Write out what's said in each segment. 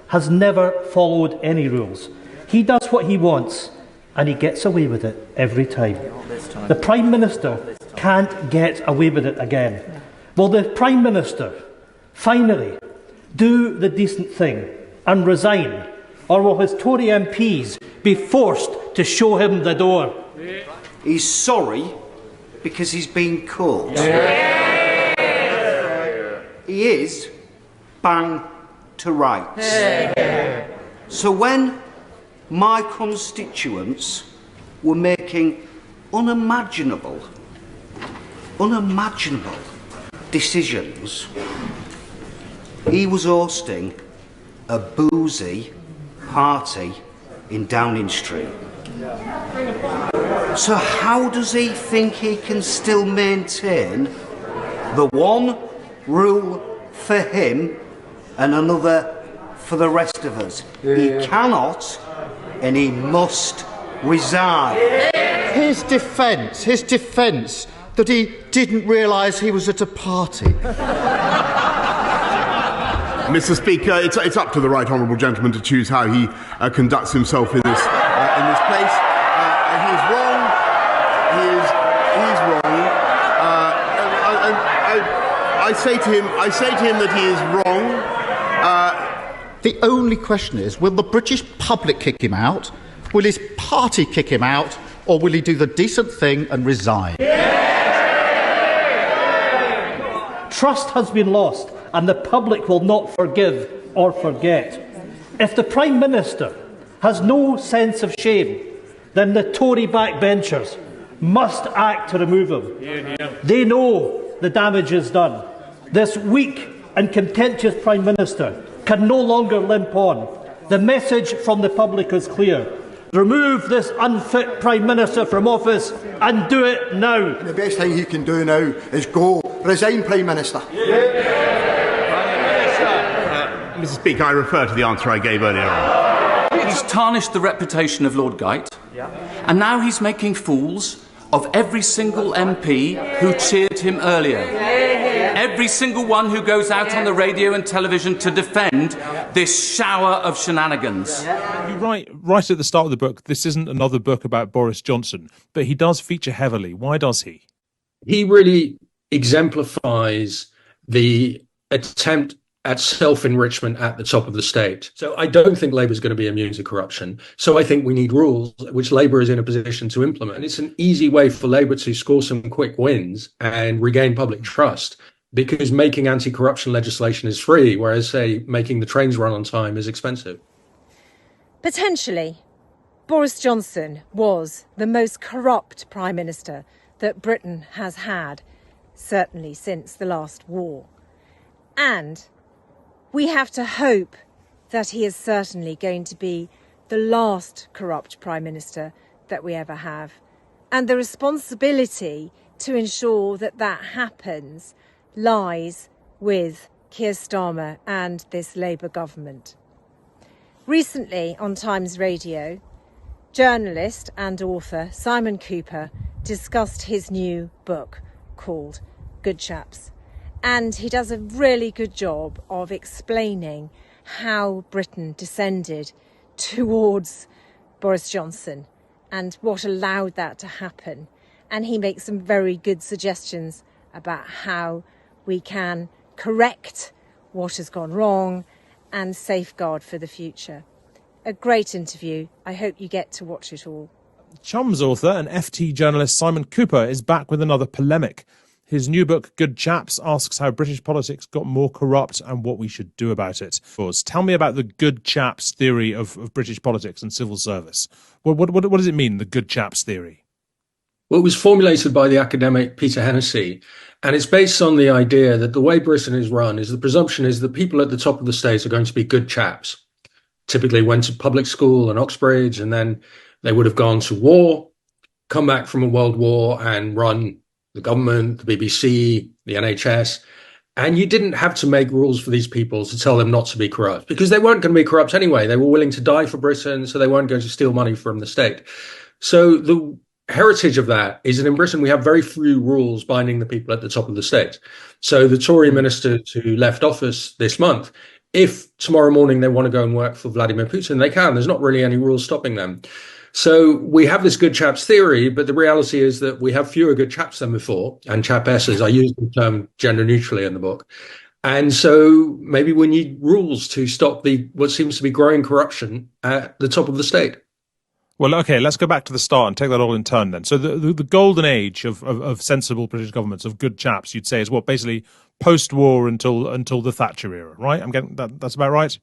has never followed any rules. He does what he wants, and he gets away with it every time. The Prime Minister can't get away with it again. Will the Prime Minister finally do the decent thing and resign, or will his Tory MPs be forced to show him the door? He's sorry because he's been caught. He is bang to rights. So when my constituents were making unimaginable decisions, he was hosting a boozy party in Downing Street. So how does he think he can still maintain the one rule for him and another for the rest of us? He cannot, and he must resign. His defence that he didn't realise he was at a party. Mr. Speaker, it's up to the right honourable gentleman to choose how he conducts himself in this place. He's wrong. He's wrong. I say to him that he is wrong. The only question is, will the British public kick him out? Will his party kick him out? Or will he do the decent thing and resign? Trust has been lost, and the public will not forgive or forget. If the Prime Minister has no sense of shame, then the Tory backbenchers must act to remove him. They know the damage is done. This weak and contentious Prime Minister can no longer limp on. The message from the public is clear. Remove this unfit Prime Minister from office and do it now. The best thing he can do now is go. Resign, Prime Minister. Mr. Speaker, I refer to the answer I gave earlier on. He's tarnished the reputation of Lord Govt, and now he's making fools of every single MP who cheered him earlier. Every single one who goes out on the radio and television to defend this shower of shenanigans. You write right at the start of the book, this isn't another book about Boris Johnson, but he does feature heavily. Why does he? He really exemplifies the attempt at self-enrichment at the top of the state. So I don't think Labour is going to be immune to corruption. So I think we need rules which Labour is in a position to implement. And it's an easy way for Labour to score some quick wins and regain public trust, because making anti-corruption legislation is free, whereas, say, making the trains run on time is expensive. Potentially, Boris Johnson was the most corrupt Prime Minister that Britain has had, certainly since the last war. And we have to hope that he is certainly going to be the last corrupt Prime Minister that we ever have. And the responsibility to ensure that that happens lies with Keir Starmer and this Labour government. Recently on Times Radio, journalist and author Simon Kuper discussed his new book called Good Chaps. And he does a really good job of explaining how Britain descended towards Boris Johnson and what allowed that to happen. And he makes some very good suggestions about how we can correct what has gone wrong and safeguard for the future. A great interview. I hope you get to watch it all. Chums author and FT journalist Simon Kuper is back with another polemic. His new book, Good Chaps, asks how British politics got more corrupt and what we should do about it. Tell me about the good chaps theory of British politics and civil service. What does it mean, the good chaps theory? Well, it was formulated by the academic Peter Hennessy, and it's based on the idea that the way Britain is run is the presumption is that people at the top of the state are going to be good chaps. Typically went to public school and Oxbridge, and then they would have gone to war, come back from a world war and run the government, the BBC, the NHS. And you didn't have to make rules for these people to tell them not to be corrupt, because they weren't going to be corrupt anyway. They were willing to die for Britain, so they weren't going to steal money from the state. So the heritage of that is that in Britain, we have very few rules binding the people at the top of the state. So the Tory minister who left office this month if tomorrow morning they want to go and work for Vladimir Putin, they can. There's not really any rules stopping them. So we have this good chaps theory, but the reality is that we have fewer good chaps than before, and chapesses. I use the term gender neutrally in the book. And so maybe we need rules to stop what seems to be growing corruption at the top of the state. Well, okay, let's go back to the start and take that all in turn then. So the golden age of sensible British governments, of good chaps, you'd say, is what, basically post-war until the Thatcher era, right? I'm getting that's about right?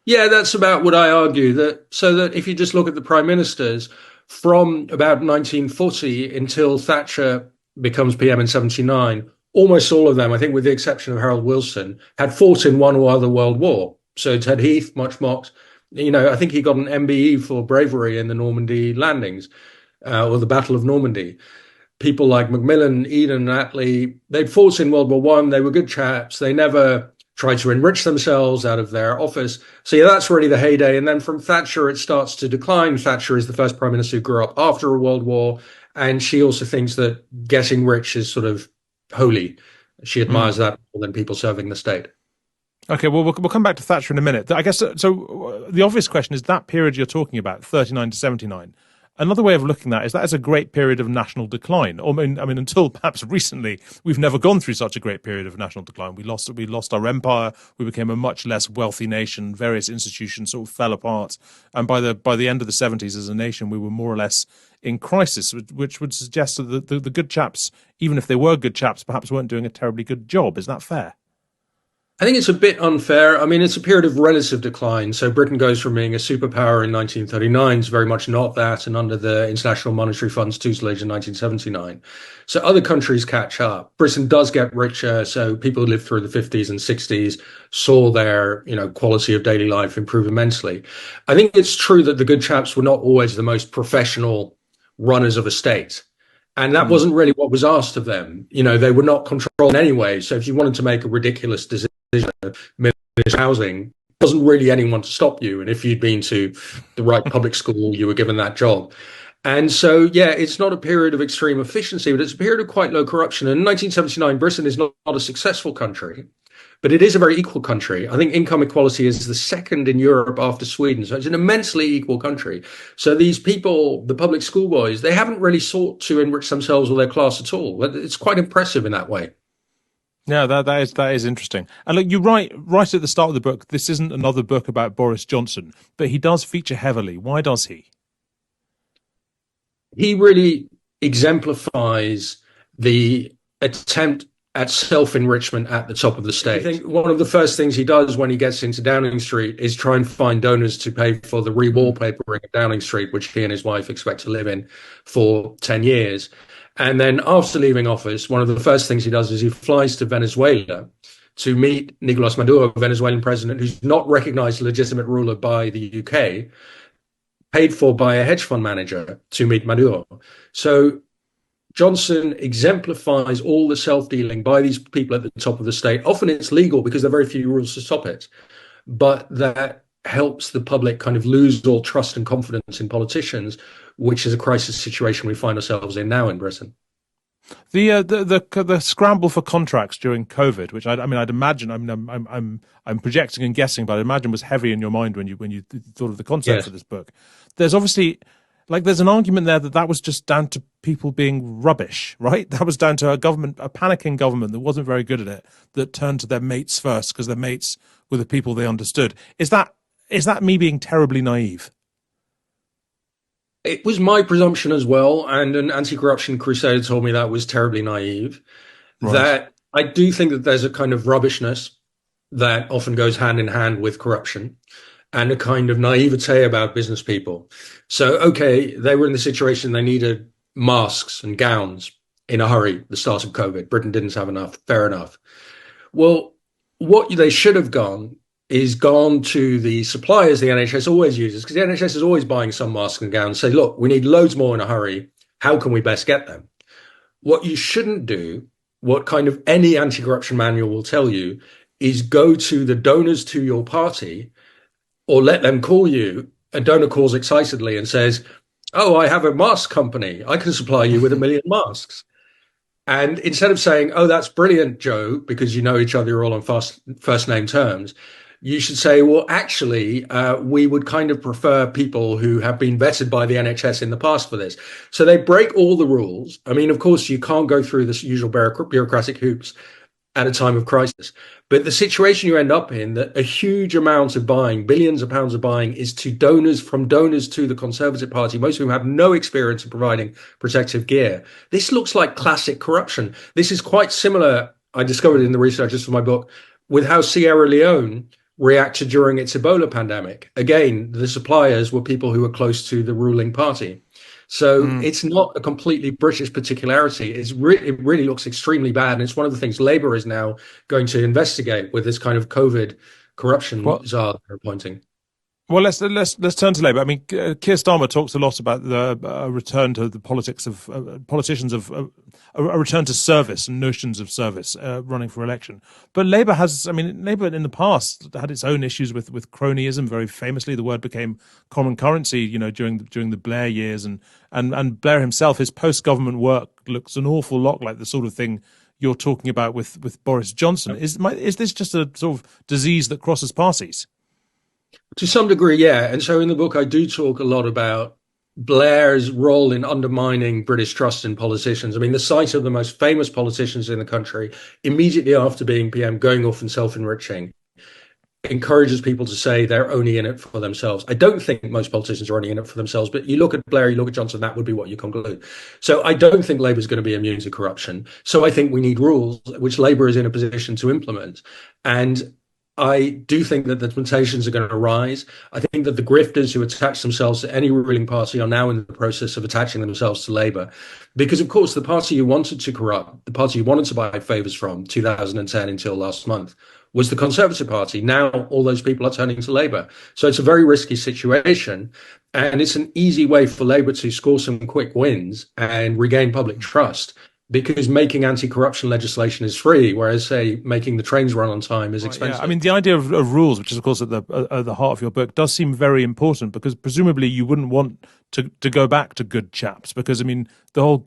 Yeah, that's about what I argue. That if you just look at the prime ministers from about 1940 until Thatcher becomes PM in 79, almost all of them, I think with the exception of Harold Wilson, had fought in one or other world war. So Ted Heath, much mocked, I think he got an MBE for bravery in the Normandy landings, or the Battle of Normandy. People like Macmillan, Eden, Attlee, they'd fought in World War One. They were good chaps. They never tried to enrich themselves out of their office. So yeah, that's really the heyday. And then from Thatcher, it starts to decline. Thatcher is the first prime minister who grew up after a world war. And she also thinks that getting rich is sort of holy. She admires that more than people serving the state. Okay, well, we'll come back to Thatcher in a minute. I guess, so the obvious question is that period you're talking about, 39 to 79. Another way of looking at that is a great period of national decline. I mean, until perhaps recently, we've never gone through such a great period of national decline. We lost our empire. We became a much less wealthy nation. Various institutions sort of fell apart. And by the end of the 70s, as a nation, we were more or less in crisis, which would suggest that the good chaps, even if they were good chaps, perhaps weren't doing a terribly good job. Is that fair? I think it's a bit unfair. I mean, it's a period of relative decline. So Britain goes from being a superpower in 1939 to very much not that, and under the International Monetary Fund's tutelage in 1979. So other countries catch up. Britain does get richer. So people who lived through the 50s and 60s saw their, quality of daily life improve immensely. I think it's true that the good chaps were not always the most professional runners of a state. And that wasn't really what was asked of them. They were not controlled in any way. So if you wanted to make a ridiculous decision of housing, there wasn't really anyone to stop you. And if you'd been to the right public school, you were given that job. And so, yeah, it's not a period of extreme efficiency, but it's a period of quite low corruption. And in 1979, Britain is not a successful country, but it is a very equal country. I think income equality is the second in Europe after Sweden. So it's an immensely equal country. So these people, the public school boys, they haven't really sought to enrich themselves or their class at all. It's quite impressive in that way. Yeah, that is interesting. And look, you write right at the start of the book, this isn't another book about Boris Johnson, but he does feature heavily. Why does he? He really exemplifies the attempt at self-enrichment at the top of the state. I think one of the first things he does when he gets into Downing Street is try and find donors to pay for the re-wallpapering of Downing Street, which he and his wife expect to live in for 10 years. And then after leaving office, one of the first things he does is he flies to Venezuela to meet Nicolas Maduro, Venezuelan president, who's not recognized legitimate ruler by the UK, paid for by a hedge fund manager to meet Maduro. So Johnson exemplifies all the self-dealing by these people at the top of the state. Often it's legal because there are very few rules to stop it, but that helps the public kind of lose all trust and confidence in politicians, which is a crisis situation we find ourselves in now in Britain. The scramble for contracts during COVID, which I'd imagine, I'm projecting and guessing, but I imagine was heavy in your mind when you thought of the concept of this book. There's obviously, there's an argument there that was just down to people being rubbish, right? That was down to a panicking government that wasn't very good at it, that turned to their mates first because their mates were the people they understood. Is that me being terribly naive? It was my presumption as well, and an anti-corruption crusader told me that was terribly naive. Right. That I do think that there's a kind of rubbishness that often goes hand in hand with corruption, and a kind of naivete about business people. So, okay, they were in the situation they needed masks and gowns in a hurry, the start of COVID. Britain didn't have enough, fair enough. Well, what they should have gone to the suppliers the NHS always uses, because the NHS is always buying some masks and gowns, say, look, we need loads more in a hurry. How can we best get them? What you shouldn't do, what kind of any anti-corruption manual will tell you, is go to the donors to your party or let them call you. A donor calls excitedly and says, oh, I have a mask company. I can supply you with 1 million masks. And instead of saying, oh, that's brilliant, Joe, because you know each other, you're all on first name terms, you should say, well, actually, we would kind of prefer people who have been vetted by the NHS in the past for this. So they break all the rules. I mean, of course, you can't go through this usual bureaucratic hoops at a time of crisis. But the situation you end up in, that a huge amount of buying, billions of pounds of buying, is to donors, from donors to the Conservative Party, most of whom have no experience in providing protective gear. This looks like classic corruption. This is quite similar, I discovered in the research just for my book, with how Sierra Leone reacted during its Ebola pandemic. Again, the suppliers were people who were close to the ruling party. So it's not a completely British particularity. It really looks extremely bad. And it's one of the things Labour is now going to investigate with this kind of COVID corruption czar they're appointing. Well, let's turn to Labour. I mean, Keir Starmer talks a lot about the return to the politics of politicians, of a return to service and notions of service running for election. But Labour has, I mean, Labour in the past had its own issues with cronyism. Very famously, the word became common currency, you know, during the Blair years, and Blair himself, his post-government work looks an awful lot like the sort of thing you're talking about with Boris Johnson. Is this just a sort of disease that crosses parties? To some degree, yeah. And so in the book, I do talk a lot about Blair's role in undermining British trust in politicians. I mean, the sight of the most famous politicians in the country immediately after being PM going off and self-enriching encourages people to say they're only in it for themselves. I don't think most politicians are only in it for themselves, but you look at Blair, you look at Johnson, that would be what you conclude. So I don't think Labour is going to be immune to corruption. So I think we need rules which Labour is in a position to implement. And I do think that the temptations are going to rise. I think that the grifters who attach themselves to any ruling party are now in the process of attaching themselves to Labour. Because, of course, the party you wanted to corrupt, the party you wanted to buy favours from 2010 until last month, was the Conservative Party. Now all those people are turning to Labour. So it's a very risky situation. And it's an easy way for Labour to score some quick wins and regain public trust, because making anti-corruption legislation is free, whereas, say, making the trains run on time is expensive. Yeah. I mean, the idea of rules, which is, of course, at the heart of your book, does seem very important, because presumably you wouldn't want to go back to good chaps, because, I mean, the whole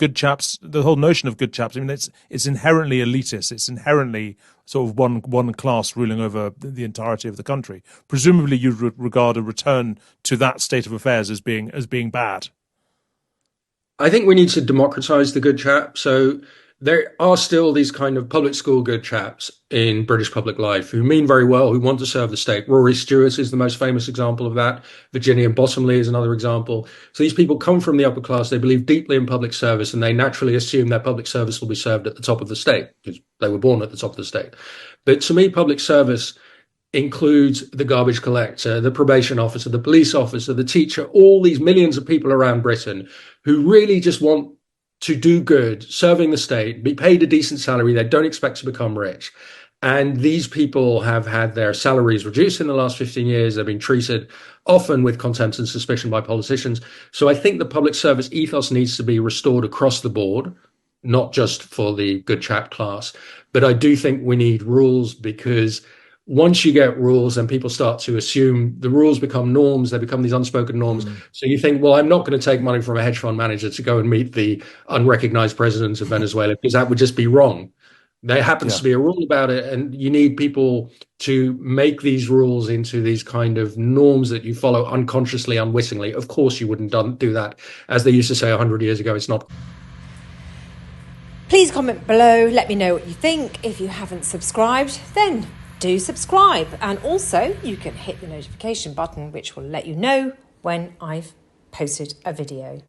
notion of good chaps, I mean, it's inherently elitist. It's inherently sort of one class ruling over the entirety of the country. Presumably you'd regard a return to that state of affairs as being bad. I think we need to democratise the good chap. So there are still these kind of public school good chaps in British public life who mean very well, who want to serve the state. Rory Stewart is the most famous example of that. Virginia Bottomley is another example. So these people come from the upper class. They believe deeply in public service, and they naturally assume their public service will be served at the top of the state because they were born at the top of the state. But to me, public service includes the garbage collector, the probation officer, the police officer, the teacher, all these millions of people around Britain who really just want to do good, serving the state, be paid a decent salary. They don't expect to become rich. And these people have had their salaries reduced in the last 15 years. They've been treated often with contempt and suspicion by politicians. So I think the public service ethos needs to be restored across the board, not just for the good chap class. But I do think we need rules, because once you get rules and people start to assume, the rules become norms, they become these unspoken norms. So you think, well, I'm not going to take money from a hedge fund manager to go and meet the unrecognized president of Venezuela, because that would just be wrong. There happens to be a rule about it, and you need people to make these rules into these kind of norms that you follow unconsciously, unwittingly. Of course, you wouldn't do that. As they used to say 100 years ago, it's not. Please comment below, let me know what you think. If you haven't subscribed, then do subscribe, and also you can hit the notification button, which will let you know when I've posted a video.